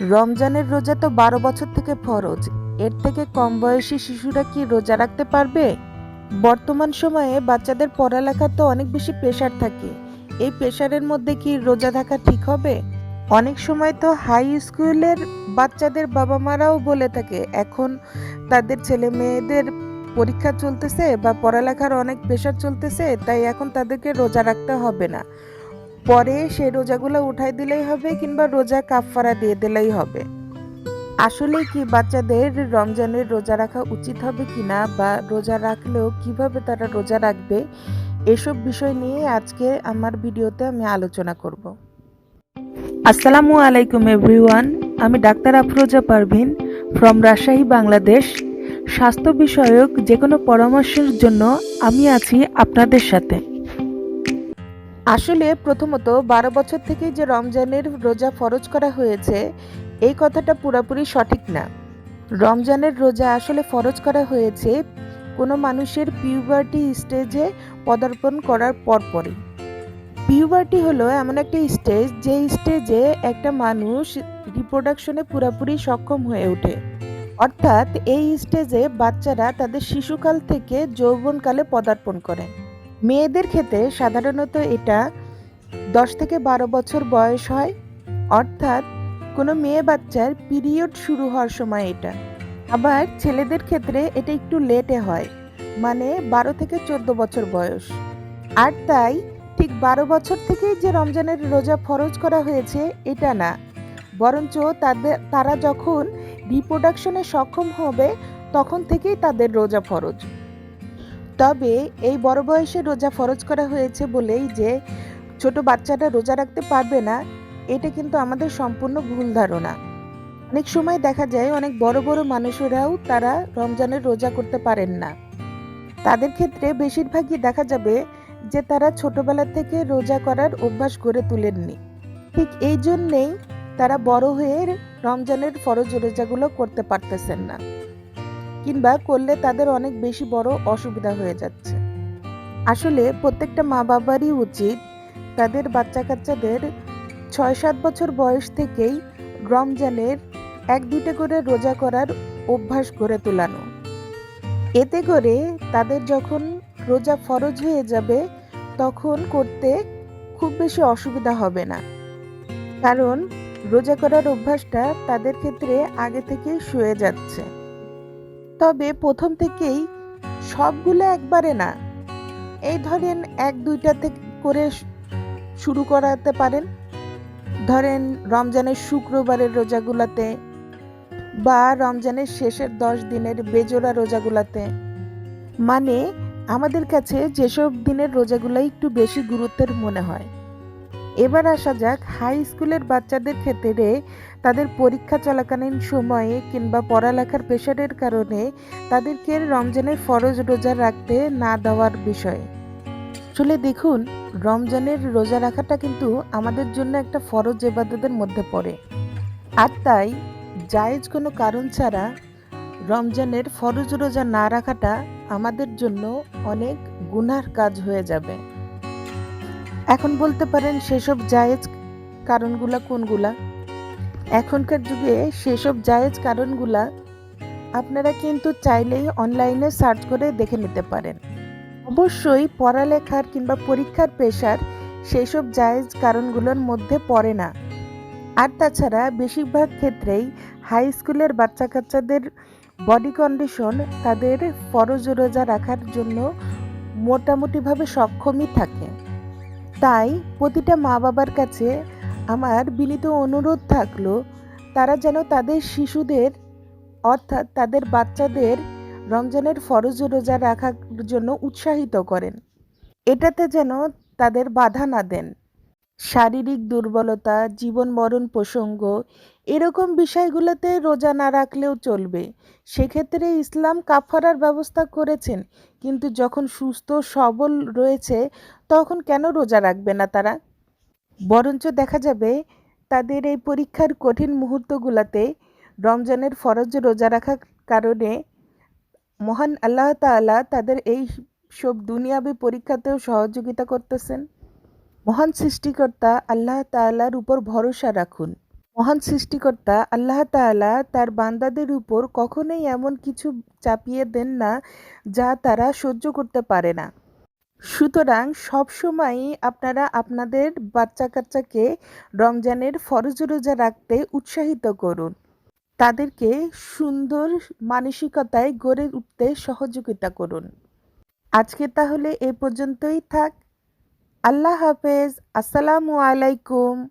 রমজানের রোজা তো ১২ বছর থেকে ফরজ। এর থেকে কম বয়সী শিশুরা কি রোজা রাখতে পারবে? বর্তমান সময়ে বাচ্চাদের পড়ালেখার তো অনেক বেশি প্রেশার থাকে। এই প্রেশারের মধ্যে কি রোজা থাকা ঠিক হবে? অনেক সময় তো হাই স্কুলের বাচ্চাদের বাবা মারাও বলে থাকে এখন তাদের ছেলে মেয়েদের পরীক্ষা চলতেছে বা পড়ালেখার অনেক প্রেশার চলতেছে, তাই এখন তাদেরকে রোজা রাখতে হবে না, পরে সেই রোজাগুলো উঠাই দিলেই হবে কিংবা রোজা কাফফারা দিয়ে দিলেই হবে। আসলে কি বাচ্চাদের রমজানের রোজা রাখা উচিত হবে কিনা বা রোজা রাখলেও কিভাবে তারা রোজা রাখবে, এসব বিষয় নিয়ে আজকে আমার ভিডিওতে আমি আলোচনা করব। আসসালামু আলাইকুম এভরিওয়ান, আমি ডাক্তার আফরোজা পারভিন ফ্রম রাজশাহী, বাংলাদেশ। স্বাস্থ্য বিষয়ক যে কোনো পরামর্শের জন্য আমি আছি আপনাদের সাথে। আসলে প্রথমত ১২ বছর থেকেই যে রমজানের রোজা ফরজ করা হয়েছে, এই কথাটা পুরোপুরি সঠিক না। রমজানের রোজা আসলে ফরজ করা হয়েছে কোনো মানুষের পিউবার্টি স্টেজে পদার্পণ করার পরপরই। পিউবার্টি হলো এমন একটা স্টেজ, যে স্টেজে একটা মানুষ রিপ্রোডাকশনে পুরোপুরি সক্ষম হয়ে ওঠে। অর্থাৎ এই স্টেজে বাচ্চারা তাদের শিশুকাল থেকে যৌবনকালে পদার্পণ করে। মেয়েদের ক্ষেত্রে সাধারণত এটা ১০ থেকে ১২ বছর বয়স হয়, অর্থাৎ কোনো মেয়ে বাচ্চার পিরিয়ড শুরু হওয়ার সময় এটা। আবার ছেলেদের ক্ষেত্রে এটা একটু লেটে হয়, মানে ১২ থেকে ১৪ বছর বয়স। আর তাই ঠিক ১২ বছর থেকেই যে রমজানের রোজা ফরজ করা হয়েছে এটা না, বরঞ্চ তারা যখন রিপ্রোডাকশনে সক্ষম হবে তখন থেকেই তাদের রোজা ফরজ। তবে এই বড় বয়সে রোজা ফরজ করা হয়েছে বলেই যে ছোট বাচ্চারা রোজা রাখতে পারবে না, এটা কিন্তু আমাদের সম্পূর্ণ ভুল ধারণা। অনেক সময় দেখা যায় অনেক বড় বড় মানুষেরাও তারা রমজানের রোজা করতে পারেন না। তাদের ক্ষেত্রে বেশিরভাগই দেখা যাবে যে তারা ছোটবেলা থেকে রোজা করার অভ্যাস গড়ে তুলেননি। ঠিক এই জন্যেই তারা বড় হয়ে রমজানের ফরজ রোজাগুলো করতে পারতেছেন না, কিংবা করলে তাদের অনেক বেশি বড় অসুবিধা হয়ে যাচ্ছে। আসলে প্রত্যেকটা মা বাবারই উচিত তাদের বাচ্চা কাচ্চাদের ৬-৭ বছর বয়স থেকেই রমজানের ১-২টা করে রোজা করার অভ্যাস গড়ে তোলানো। এতে করে তাদের যখন রোজা ফরজ হয়ে যাবে তখন করতে খুব বেশি অসুবিধা হবে না, কারণ রোজা করার অভ্যাসটা তাদের ক্ষেত্রে আগে থেকেই শুয়ে যাচ্ছে। তবে প্রথম থেকেই সবগুলো একবারে না, এই ধরেন ১-২টা করে শুরু করাতে পারেন। ধরেন রমজানের শুক্রবারের রোজাগুলাতে বা রমজানের শেষের ১০ দিনের বেজোড়া রোজাগুলাতে। মানে আমাদের কাছে যেসব দিনের রোজাগুলাই একটু বেশি গুরুত্বের মনে হয়। এবার আসা যাক হাই স্কুলের বাচ্চাদের ক্ষেত্রে তাদের পরীক্ষা চলাকালীন সময়ে কিংবা পড়ালেখার প্রেশারের কারণে তাদেরকে রমজানের ফরজ রোজা রাখতে না দেওয়ার বিষয়ে। আসলে দেখুন, রমজানের রোজা রাখাটা কিন্তু আমাদের জন্য একটা ফরজ ইবাদতের মধ্যে পড়ে। আর তাই জায়েজ কোনো কারণ ছাড়া রমজানের ফরজ রোজা না রাখাটা আমাদের জন্য অনেক গুনার কাজ হয়ে যাবে। এখন বলতে পারেন সেসব জায়েজ কারণগুলা কোনগুলা? এখনকার যুগে সেসব জায়েজ কারণগুলা আপনারা কিন্তু চাইলেই অনলাইনে সার্চ করে দেখে নিতে পারেন। অবশ্যই পড়ালেখার কিংবা পরীক্ষার প্রেশার সেসব জায়েজ কারণগুলোর মধ্যে পড়ে না। আর তাছাড়া বেশিরভাগ ক্ষেত্রেই হাই স্কুলের বাচ্চা কাচ্চাদের বডি কন্ডিশন তাদের ফরজ রোজা রাখার জন্য মোটামুটিভাবে সক্ষমই থাকে। তাই প্রতিটা মা বাবার কাছে আমার বিনীত অনুরোধ থাকলো, তারা যেন তাদের শিশুদের অর্থাৎ তাদের বাচ্চাদের রমজানের ফরজ রোজা রাখার জন্য উৎসাহিত করেন। এটাতে যেন তাদের বাধা না দেন। শারীরিক দুর্বলতা, জীবন মরণ প্রসঙ্গ, এরকম বিষয়গুলোতে রোজা না রাখলেও চলবে। সেক্ষেত্রে ইসলাম কাফারার ব্যবস্থা করেছেন, কিন্তু যখন সুস্থ সবল রয়েছে তখন কেন রোজা রাখবে না তারা? বরঞ্চ দেখা যাবে তাদের এই পরীক্ষার কঠিন মুহূর্তগুলোতে রমজানের ফরজ রোজা রাখার কারণে মহান আল্লাহ তাআলা তাদের এই সব দুনিয়াবী পরীক্ষাতেও সহযোগিতা করতেছেন। মহান সৃষ্টিকর্তা আল্লাহ তাআলার উপর ভরসা রাখুন। মহান সৃষ্টিকর্তা আল্লাহ তাআলা তার বান্দাদের উপর কখনোই এমন কিছু চাপিয়ে দেন না যা তারা সহ্য করতে পারে না। সুতরাং সবসময়ই আপনারা আপনাদের বাচ্চা-কাচ্চাকে রমজানের ফরজ রোজা রাখতে উৎসাহিত করুন। তাদেরকে সুন্দর মানসিকতায় গড়ে উঠতে সহযোগিতা করুন। আজকে তাহলে এ পর্যন্তই থাক। আল্লাহ হাফেজ। আসসালামু আলাইকুম।